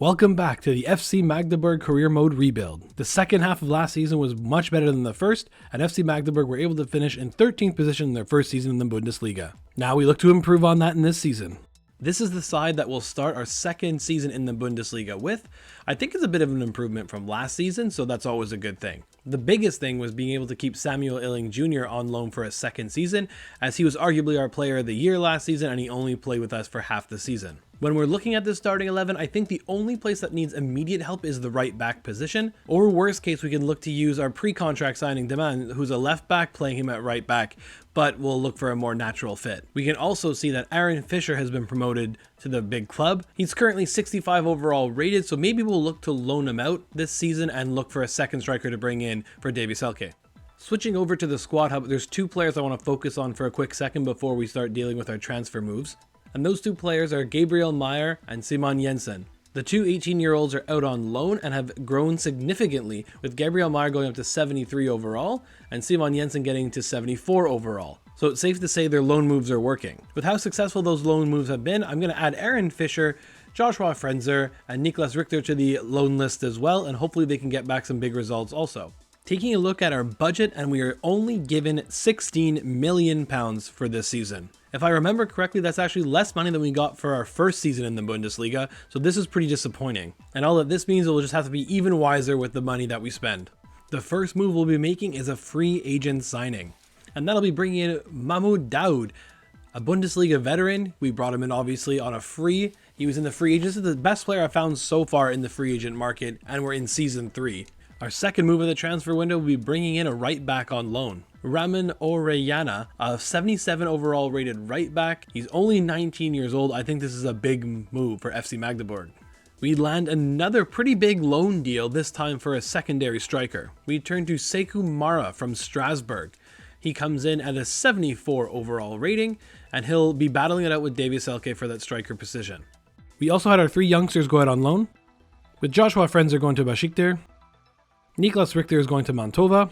Welcome back to the FC Magdeburg career mode rebuild. The second half of last season was much better than the first, and FC Magdeburg were able to finish in 13th position in their first season in the Bundesliga. Now we look to improve on that in this season. This is the side that will start our second season in the Bundesliga with. I think it's a bit of an improvement from last season, so that's always a good thing. The biggest thing was being able to keep Samuel Illing Jr. on loan for a second season, as he was arguably our player of the year last season and he only played with us for half the season. When we're looking at this starting 11, I think the only place that needs immediate help is the right back position, or worst case we can look to use our pre-contract signing Deman, who's a left back, playing him at right back, but we'll look for a more natural fit. We can also see that Aaron Fischer has been promoted to the big club. He's currently 65 overall rated, so maybe we'll look to loan him out this season and look for a second striker to bring in for Davy Selke. Switching over to the squad hub, there's two players I want to focus on for a quick second before we start dealing with our transfer moves. And those two players are Gabriel Meyer and Simon Jensen. The two 18-year-olds are out on loan and have grown significantly, with Gabriel Meyer going up to 73 overall and Simon Jensen getting to 74 overall. So it's safe to say their loan moves are working. With how successful those loan moves have been, I'm going to add Aaron Fischer, Joshua Frenzer, and Niklas Richter to the loan list as well, and hopefully they can get back some big results also. Taking a look at our budget, and we are only given £16 million for this season. If I remember correctly, that's actually less money than we got for our first season in the Bundesliga, so this is pretty disappointing. And all that this means is we'll just have to be even wiser with the money that we spend. The first move we'll be making is a free agent signing, and that'll be bringing in Mahmoud Daoud, a Bundesliga veteran. We brought him in obviously on a free. He was in the free agents. This is the best player I've found so far in the free agent market, and we're in season 3. Our second move of the transfer window will be bringing in a right back on loan. Ramon Orellana, a 77 overall rated right back. He's only 19 years old. I think this is a big move for FC Magdeburg. We land another pretty big loan deal, this time for a secondary striker. We turn to Sekou Mara from Strasbourg. He comes in at a 74 overall rating, and he'll be battling it out with Davy Selke for that striker position. We also had our 3 youngsters go out on loan, with Joshua Frenzer going to Besiktas, Niklas Richter is going to Mantova,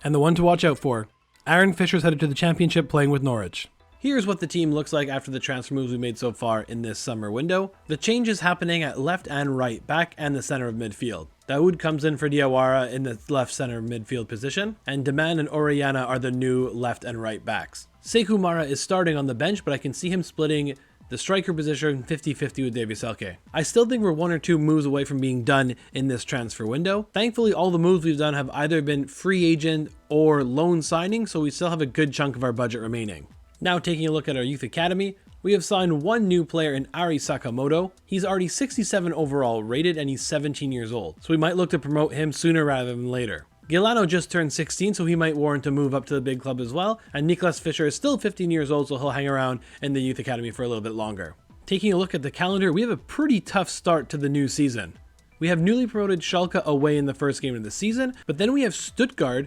and the one to watch out for, Aaron Fischer's headed to the championship playing with Norwich. Here's what the team looks like after the transfer moves we made so far in this summer window. The changes happening at left and right back and the center of midfield. Daoud comes in for Diawara in the left center midfield position, and Deman and Orellana are the new left and right backs. Sekou Mara is starting on the bench, but I can see him splitting the striker position 50-50 with Davy Selke. I still think we're 1 or 2 moves away from being done in this transfer window. Thankfully, all the moves we've done have either been free agent or loan signing, so we still have a good chunk of our budget remaining. Now taking a look at our youth academy, we have signed one new player in Ari Sakamoto. He's already 67 overall rated and he's 17 years old, so we might look to promote him sooner rather than later. Gilano just turned 16, so he might warrant a move up to the big club as well, and Niklas Fischer is still 15 years old, so he'll hang around in the youth academy for a little bit longer. Taking a look at the calendar, we have a pretty tough start to the new season. We have newly promoted Schalke away in the first game of the season, but then we have Stuttgart,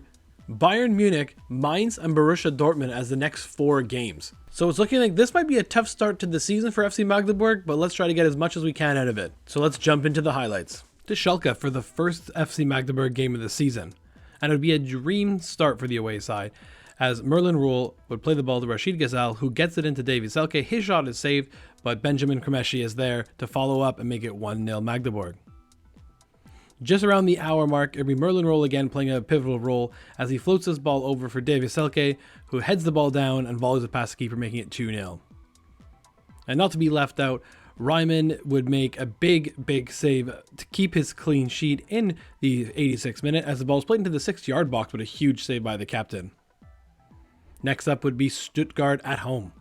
Bayern Munich, Mainz, and Borussia Dortmund as the next 4 games. So it's looking like this might be a tough start to the season for FC Magdeburg, but let's try to get as much as we can out of it. So let's jump into the highlights. To Schalke for the first FC Magdeburg game of the season. And it would be a dream start for the away side, as Merlin Rule would play the ball to Rashid Ghazal, who gets it into Davy Selke. His shot is saved, but Benjamin Kremeshi is there to follow up and make it 1-0 Magdeburg. Just around the hour mark, it'll be Merlin Rule again playing a pivotal role as he floats this ball over for Davy Selke, who heads the ball down and volleys it past the keeper, making it 2-0. And not to be left out, Ryman would make a big save to keep his clean sheet in the 86th minute as the ball is played into the 6-yard box, but a huge save by the captain. Next up would be Stuttgart at home.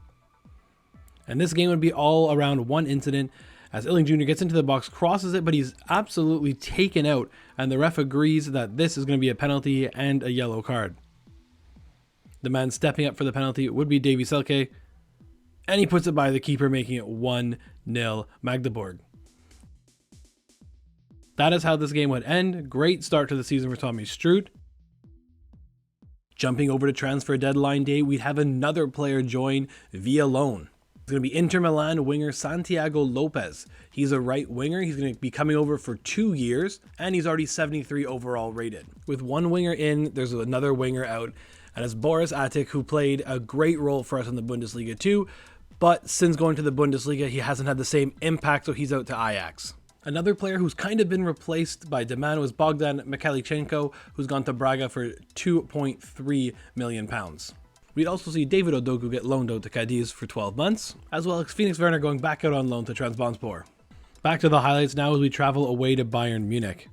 And this game would be all around one incident as Illing Jr. gets into the box, crosses it, but he's absolutely taken out, and the ref agrees that this is going to be a penalty and a yellow card. The man stepping up for the penalty would be Davy Selke, and he puts it by the keeper, making it 1-0 Magdeburg. That is how this game would end. Great start to the season for Tommy Stroot. Jumping over to transfer deadline day, we'd have another player join via loan. It's going to be Inter Milan winger Santiago Lopez. He's a right winger. He's going to be coming over for 2 years, and he's already 73 overall rated. With one winger in, there's another winger out, and it's Boris Attic, who played a great role for us in the Bundesliga too, but since going to the Bundesliga, he hasn't had the same impact, so he's out to Ajax. Another player who's kind of been replaced by demand was Bogdan Mikhailichenko, who's gone to Braga for £2.3 million. We'd also see David Odogu get loaned out to Cadiz for 12 months, as well as Phoenix Werner going back out on loan to Trabzonspor. Back to the highlights now as we travel away to Bayern Munich.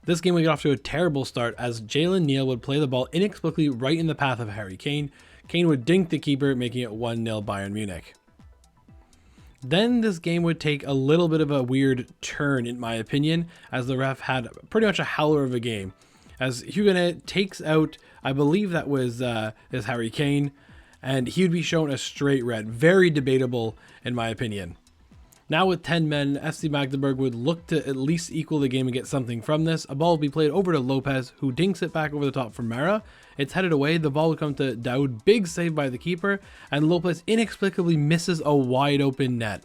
This game would get off to a terrible start as Jalen Neal would play the ball inexplicably right in the path of Harry Kane. Kane would dink the keeper, making it 1-0 Bayern Munich. Then this game would take a little bit of a weird turn, in my opinion, as the ref had pretty much a howler of a game. As Huguenet takes out, I believe that was Harry Kane, and he would be shown a straight red. Very debatable, in my opinion. Now with 10 men, FC Magdeburg would look to at least equal the game and get something from this. A ball would be played over to Lopez, who dinks it back over the top for Mara. It's headed away, the ball would come to Daoud, big save by the keeper, and Lopez inexplicably misses a wide open net.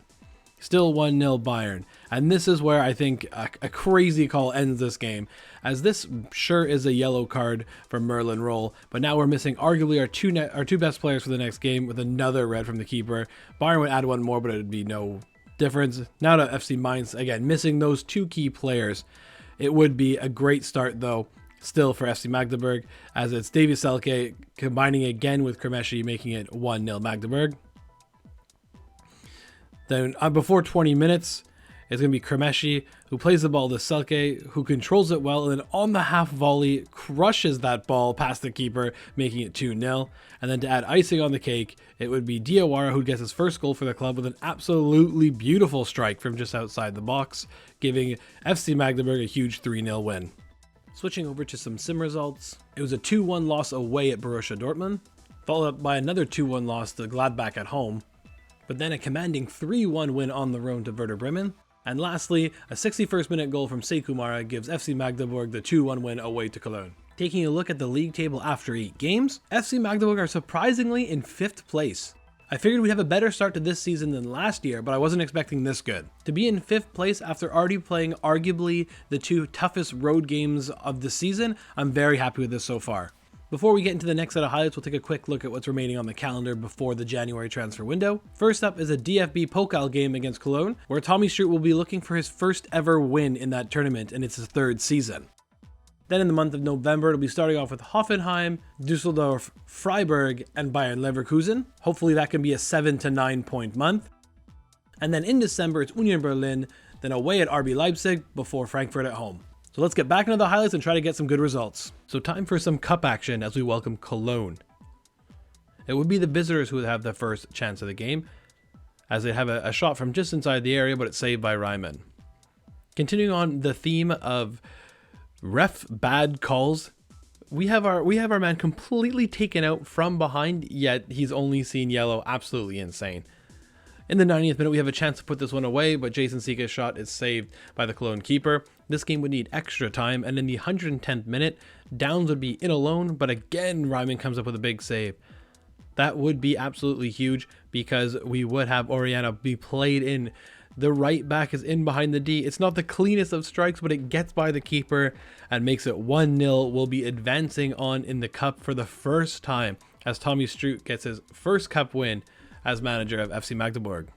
Still 1-0 Bayern. And this is where I think a crazy call ends this game, as this sure is a yellow card for Merlin Roll, but now we're missing arguably our two best players for the next game with another red from the keeper. Bayern would add one more, but it would be no difference. Now to FC Mainz, again, missing those two key players. It would be a great start, though, still for FC Magdeburg, as it's Davy Selke combining again with Kremeshi, making it 1-0 Magdeburg. Then before 20 minutes, it's going to be Kremeshi who plays the ball to Selke, who controls it well, and then on the half volley, crushes that ball past the keeper, making it 2-0. And then to add icing on the cake, it would be Diawara who gets his first goal for the club with an absolutely beautiful strike from just outside the box, giving FC Magdeburg a huge 3-0 win. Switching over to some sim results, it was a 2-1 loss away at Borussia Dortmund, followed up by another 2-1 loss to Gladbach at home, but then a commanding 3-1 win on the road to Werder Bremen. And lastly, a 61st minute goal from Sekou Mara gives FC Magdeburg the 2-1 win away to Cologne. Taking a look at the league table after 8 games, FC Magdeburg are surprisingly in 5th place. I figured we'd have a better start to this season than last year, but I wasn't expecting this good. To be in 5th place after already playing arguably the 2 toughest road games of the season, I'm very happy with this so far. Before we get into the next set of highlights, we'll take a quick look at what's remaining on the calendar before the January transfer window. First up is a DFB Pokal game against Cologne, where Tommy Stroot will be looking for his first ever win in that tournament, and it's his 3rd season. Then in the month of November, it'll be starting off with Hoffenheim, Dusseldorf, Freiburg, and Bayern Leverkusen. Hopefully that can be a 7 to 9 point month. And then in December, it's Union Berlin, then away at RB Leipzig, before Frankfurt at home. So let's get back into the highlights and try to get some good results. So time for some cup action as we welcome Cologne. It would be the visitors who would have the first chance of the game, as they have a shot from just inside the area, but it's saved by Ryman. Continuing on the theme of ref bad calls, we have our man completely taken out from behind, yet he's only seen yellow. Absolutely insane. In the 90th minute, we have a chance to put this one away, but Jason Sika's shot is saved by the Cologne keeper. This game would need extra time, and in the 110th minute, Downs would be in alone, but again, Ryman comes up with a big save. That would be absolutely huge, because we would have Oriana be played in. The right back is in behind the D. It's not the cleanest of strikes, but it gets by the keeper and makes it 1-0. We'll be advancing on in the cup for the first time, as Tommy Stroot gets his first cup win as manager of FC Magdeburg.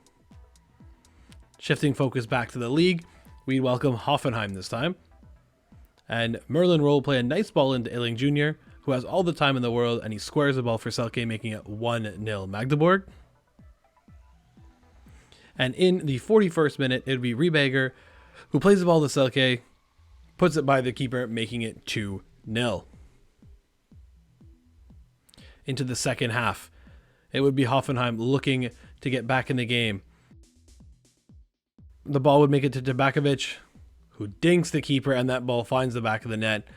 Shifting focus back to the league, we welcome Hoffenheim this time. And Merlin Roll play a nice ball into Illing Jr., who has all the time in the world, and he squares the ball for Selke, making it 1-0 Magdeburg. And in the 41st minute, it would be Rieberger, who plays the ball to Selke, puts it by the keeper, making it 2-0. Into the second half, it would be Hoffenheim looking to get back in the game. The ball would make it to Tabakovic, who dinks the keeper, and that ball finds the back of the net.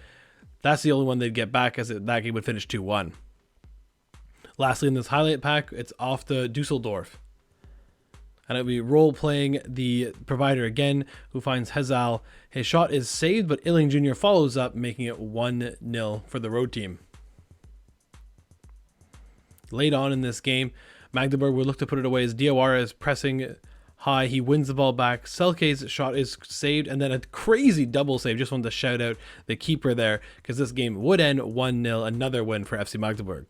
That's the only one they'd get back, as that game would finish 2-1. Lastly, in this highlight pack, it's off to Dusseldorf. And it'll be Roll playing the provider again, who finds Hazal. His shot is saved, but Illing Jr. follows up, making it 1-0 for the road team. Late on in this game, Magdeburg would look to put it away as Diawara is pressing high. He wins the ball back. Selke's shot is saved, and then a crazy double save. Just wanted to shout out the keeper there, because this game would end 1-0, another win for FC Magdeburg.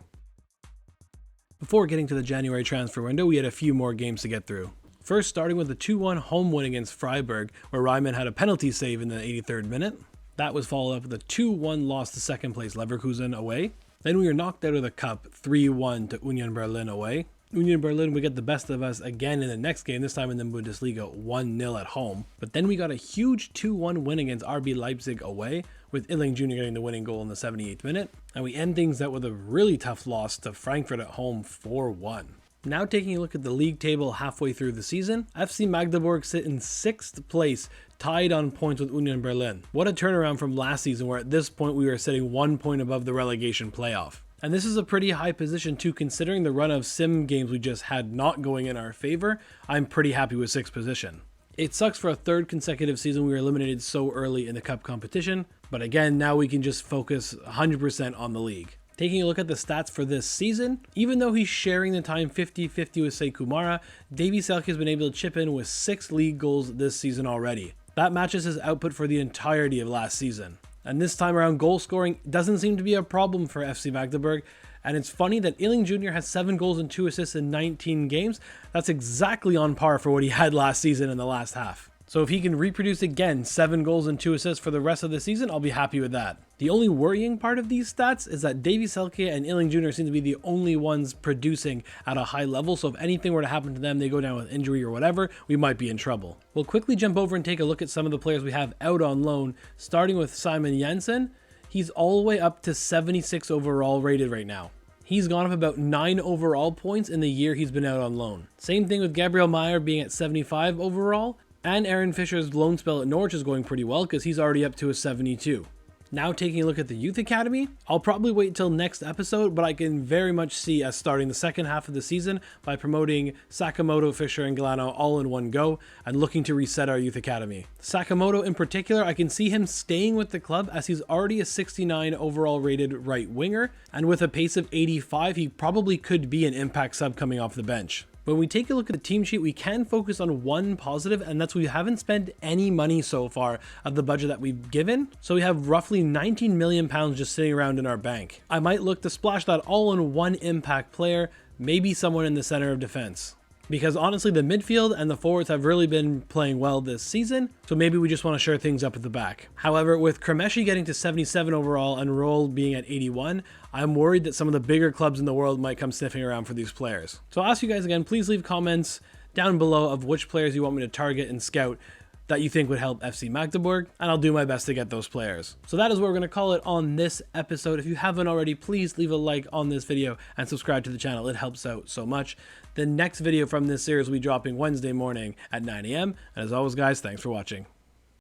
Before getting to the January transfer window, we had a few more games to get through. First, starting with a 2-1 home win against Freiburg, where Reimann had a penalty save in the 83rd minute. That was followed up with a 2-1 loss to second place Leverkusen away. Then we were knocked out of the cup 3-1 to Union Berlin away. Union Berlin would get the best of us again in the next game, this time in the Bundesliga, 1-0 at home. But then we got a huge 2-1 win against RB Leipzig away, with Illing Jr. getting the winning goal in the 78th minute. And we end things out with a really tough loss to Frankfurt at home, 4-1. Now taking a look at the league table halfway through the season, FC Magdeburg sit in 6th place, tied on points with Union Berlin. What a turnaround from last season, where at this point we were sitting 1 point above the relegation playoff. And this is a pretty high position too, considering the run of sim games we just had not going in our favor. I'm pretty happy with 6th position. It sucks for a 3rd consecutive season we were eliminated so early in the cup competition, but again, now we can just focus 100% on the league. Taking a look at the stats for this season, even though he's sharing the time 50-50 with Sekou Mara, Davy Selke has been able to chip in with 6 league goals this season already. That matches his output for the entirety of last season. And this time around, goal scoring doesn't seem to be a problem for FC Magdeburg. And it's funny that Illing Jr. has 7 goals and 2 assists in 19 games. That's exactly on par for what he had last season in the last half. So if he can reproduce again 7 goals and 2 assists for the rest of the season, I'll be happy with that. The only worrying part of these stats is that Davy Selke and Illing Jr. seem to be the only ones producing at a high level, so if anything were to happen to them, they go down with injury or whatever, we might be in trouble. We'll quickly jump over and take a look at some of the players we have out on loan, starting with Simon Jensen. He's all the way up to 76 overall rated right now. He's gone up about 9 overall points in the year he's been out on loan. Same thing with Gabriel Meyer being at 75 overall. And Aaron Fisher's loan spell at Norwich is going pretty well because he's already up to a 72. Now taking a look at the Youth Academy, I'll probably wait till next episode, but I can very much see us starting the second half of the season by promoting Sakamoto, Fisher, and Galano all in one go and looking to reset our Youth Academy. Sakamoto in particular, I can see him staying with the club as he's already a 69 overall rated right winger, and with a pace of 85, he probably could be an impact sub coming off the bench. When we take a look at the team sheet, we can focus on one positive, and that's we haven't spent any money so far of the budget that we've given. So we have roughly 19 million pounds just sitting around in our bank. I might look to splash that all in one impact player, maybe someone in the center of defense. Because honestly, the midfield and the forwards have really been playing well this season, so maybe we just want to shore things up at the back. However, with Kremeshi getting to 77 overall and Roll being at 81, I'm worried that some of the bigger clubs in the world might come sniffing around for these players. So I'll ask you guys again, please leave comments down below of which players you want me to target and scout that you think would help FC Magdeburg, and I'll do my best to get those players. So that is what we're going to call it on this episode. If you haven't already, please leave a like on this video and subscribe to the channel. It helps out so much. The next video from this series will be dropping Wednesday morning at 9 AM. And as always, guys, thanks for watching.